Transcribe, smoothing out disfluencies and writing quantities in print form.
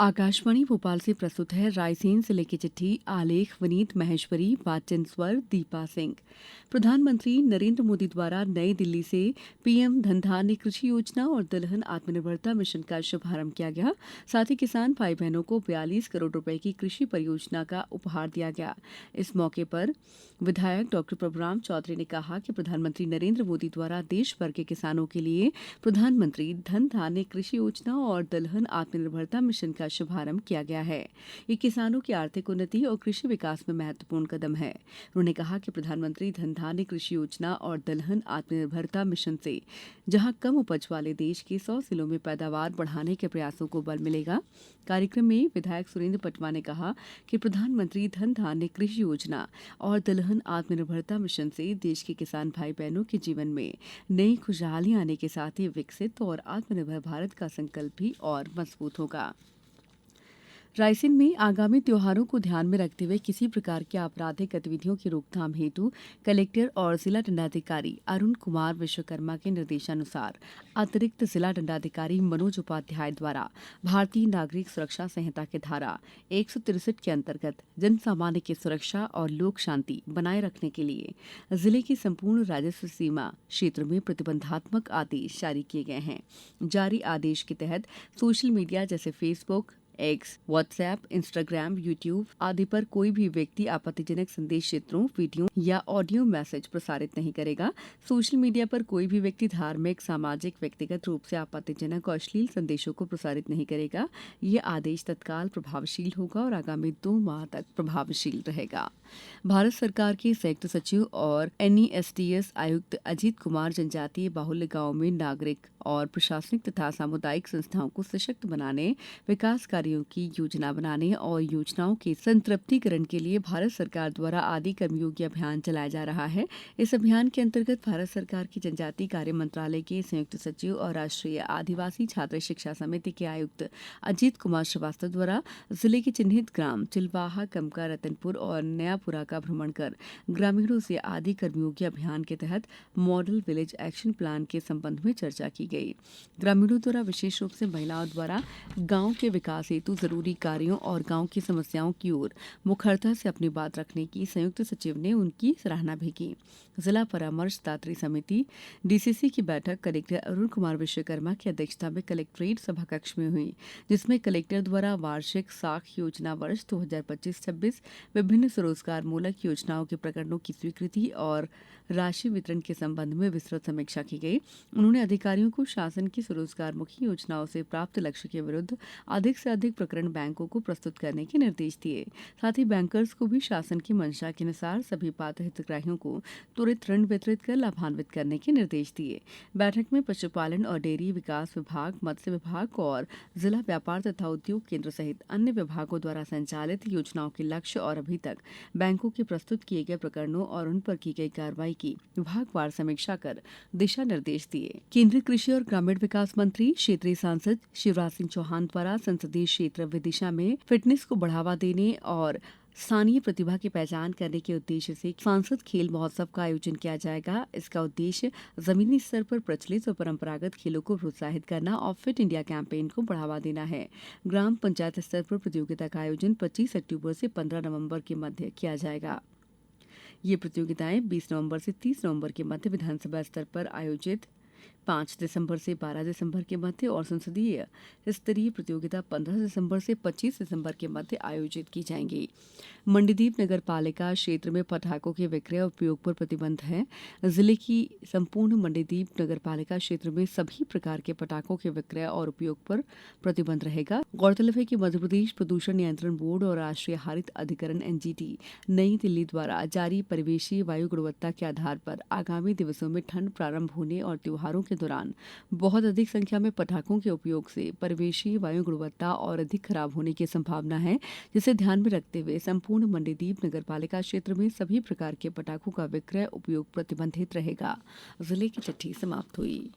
आकाशवाणी भोपाल से प्रस्तुत है रायसेन जिले की चिट्ठी। आलेख वनीत महेश्वरी, वाचन स्वर दीपा सिंह। प्रधानमंत्री नरेंद्र मोदी द्वारा नई दिल्ली से पीएम धनधान्य कृषि योजना और दलहन आत्मनिर्भरता मिशन का शुभारंभ किया गया। साथ ही किसान भाई बहनों को 42 करोड़ रुपए की कृषि परियोजना का उपहार दिया गया। इस मौके पर विधायक डॉक्टर प्रभुराम चौधरी ने कहा कि प्रधानमंत्री नरेंद्र मोदी द्वारा देश भर के किसानों के लिए प्रधानमंत्री धन धान्य कृषि योजना और दलहन आत्मनिर्भरता मिशन का शुभारंभ किया गया है। ये किसानों की आर्थिक उन्नति और कृषि विकास में महत्वपूर्ण कदम है। उन्होंने कहा कि प्रधानमंत्री धन धान्य कृषि योजना और दलहन आत्मनिर्भरता मिशन से जहां कम उपज वाले देश के 100 जिलों में पैदावार बढ़ाने के प्रयासों को बल मिलेगा। कार्यक्रम में विधायक सुरेंद्र पटवा ने कहा कि प्रधानमंत्री धन धान्य कृषि योजना और दलहन आत्मनिर्भरता मिशन से देश के किसान भाई बहनों के जीवन में नई खुशहाली आने के साथ ही विकसित और आत्मनिर्भर भारत का संकल्प भी और मजबूत होगा। रायसेन में आगामी त्योहारों को ध्यान में रखते हुए किसी प्रकार की आपराधिक गतिविधियों की रोकथाम हेतु कलेक्टर और जिला दंडाधिकारी अरुण कुमार विश्वकर्मा के निर्देशानुसार अतिरिक्त जिला दंडाधिकारी मनोज उपाध्याय द्वारा भारतीय नागरिक सुरक्षा संहिता के धारा 163 के अंतर्गत जन सामान्य की सुरक्षा और लोक शांति बनाए रखने के लिए जिले की संपूर्ण राजस्व सीमा क्षेत्र में प्रतिबंधात्मक आदेश जारी किए गए हैं। जारी आदेश के तहत सोशल मीडिया जैसे Facebook, x, WhatsApp, Instagram, YouTube आदि पर कोई भी व्यक्ति आपत्तिजनक संदेश, चित्रों, वीडियो या ऑडियो मैसेज प्रसारित नहीं करेगा। सोशल मीडिया पर कोई भी व्यक्ति धार्मिक, सामाजिक, व्यक्तिगत रूप से आपत्तिजनक और अश्लील संदेशों को प्रसारित नहीं करेगा। ये आदेश तत्काल प्रभावशील होगा और आगामी 2 माह तक प्रभावशील रहेगा। भारत सरकार के संयुक्त सचिव और एनईएसटीएस आयुक्त अजीत कुमार जनजातीय बाहुल्य गांवों में नागरिक और प्रशासनिक तथा सामुदायिक संस्थाओं को सशक्त बनाने, विकास कार्यों की योजना बनाने और योजनाओं के संतृप्तिकरण के लिए भारत सरकार द्वारा आदि कर्मयोगी अभियान चलाया जा रहा है। इस अभियान के अंतर्गत भारत सरकार की जनजातीय कार्य मंत्रालय के संयुक्त सचिव और राष्ट्रीय आदिवासी छात्र शिक्षा समिति के आयुक्त अजीत कुमार श्रीवास्तव द्वारा जिले के चिन्हित ग्राम चिलवाहा, कमका, रतनपुर और नयापुरा का भ्रमण कर ग्रामीणों से आदि कर्मयोगी अभियान के तहत मॉडल विलेज एक्शन प्लान के संबंध में चर्चा की गई। ग्रामीणों द्वारा विशेष रूप से महिलाओं द्वारा गांव के विकास हेतु जरूरी कार्यों और गांव की समस्याओं की ओर मुखरता से अपनी बात रखने की संयुक्त सचिव ने उनकी सराहना भी की। जिला परामर्शदात्री समिति डीसीसी की बैठक कलेक्टर अरुण कुमार विश्वकर्मा की अध्यक्षता में कलेक्ट्रेट सभा कक्ष में हुई, जिसमें कलेक्टर द्वारा वार्षिक साख योजना वर्ष 2025-26 विभिन्न स्वरोजगार मूलक योजनाओं के प्रकरणों की स्वीकृति और राशि वितरण के संबंध में विस्तृत समीक्षा की गई। उन्होंने अधिकारियों को शासन की स्वरोजगारमुखी योजनाओं से प्राप्त लक्ष्य के विरुद्ध अधिक से अधिक प्रकरण बैंकों को प्रस्तुत करने के निर्देश दिए। साथ ही बैंकर्स को भी शासन की मंशा के अनुसार सभी पात्र हितग्राहियों को त्वरित ऋण वितरित कर लाभान्वित करने के निर्देश दिए। बैठक में पशुपालन और डेयरी विकास विभाग, मत्स्य विभाग और जिला व्यापार तथा उद्योग केंद्र सहित अन्य विभागों द्वारा संचालित योजनाओं के लक्ष्य और अभी तक बैंकों के प्रस्तुत किए गए प्रकरणों और उन पर की गई कार्रवाई की विभागवार समीक्षा कर दिशा निर्देश दिए। केंद्रीय कृषि और ग्रामीण विकास मंत्री क्षेत्रीय सांसद शिवराज सिंह चौहान द्वारा संसदीय क्षेत्र विदिशा में फिटनेस को बढ़ावा देने और स्थानीय प्रतिभा की पहचान करने के उद्देश्य से सांसद खेल महोत्सव का आयोजन किया जाएगा। इसका उद्देश्य जमीनी स्तर पर प्रचलित और परंपरागत खेलों को प्रोत्साहित करना और फिट इंडिया कैंपेन को बढ़ावा देना है। ग्राम पंचायत स्तर पर प्रतियोगिता का आयोजन 25 अक्टूबर से 15 नवंबर के मध्य किया जाएगा। ये प्रतियोगिताएं 20 नवंबर से 30 नवंबर के मध्य विधानसभा स्तर पर आयोजित, 5 दिसंबर से 12 दिसंबर के मध्य और संसदीय स्तरीय प्रतियोगिता 15 दिसंबर से 25 दिसंबर के मध्य आयोजित की जाएंगी। मंडीदीप नगर पालिका क्षेत्र में पटाखों के विक्रय और उपयोग पर प्रतिबंध है। जिले की संपूर्ण मंडीदीप नगर पालिका क्षेत्र में सभी प्रकार के पटाखों के विक्रय और उपयोग पर प्रतिबंध रहेगा। गौरतलब है कि मध्यप्रदेश प्रदूषण नियंत्रण बोर्ड और राष्ट्रीय हरित अधिकरण एनजीटी नई दिल्ली द्वारा जारी परिवेशीय वायु गुणवत्ता के आधार पर आगामी दिवसों में ठंड प्रारंभ होने और त्योहारों के दौरान बहुत अधिक संख्या में पटाखों के उपयोग से परिवेशीय वायु गुणवत्ता और अधिक खराब होने की संभावना है, जिसे ध्यान में रखते हुए संपूर्ण मंडीदीप नगर पालिका क्षेत्र में सभी प्रकार के पटाखों का विक्रय उपयोग प्रतिबंधित रहेगा। जिले की चिट्ठी समाप्त हुई।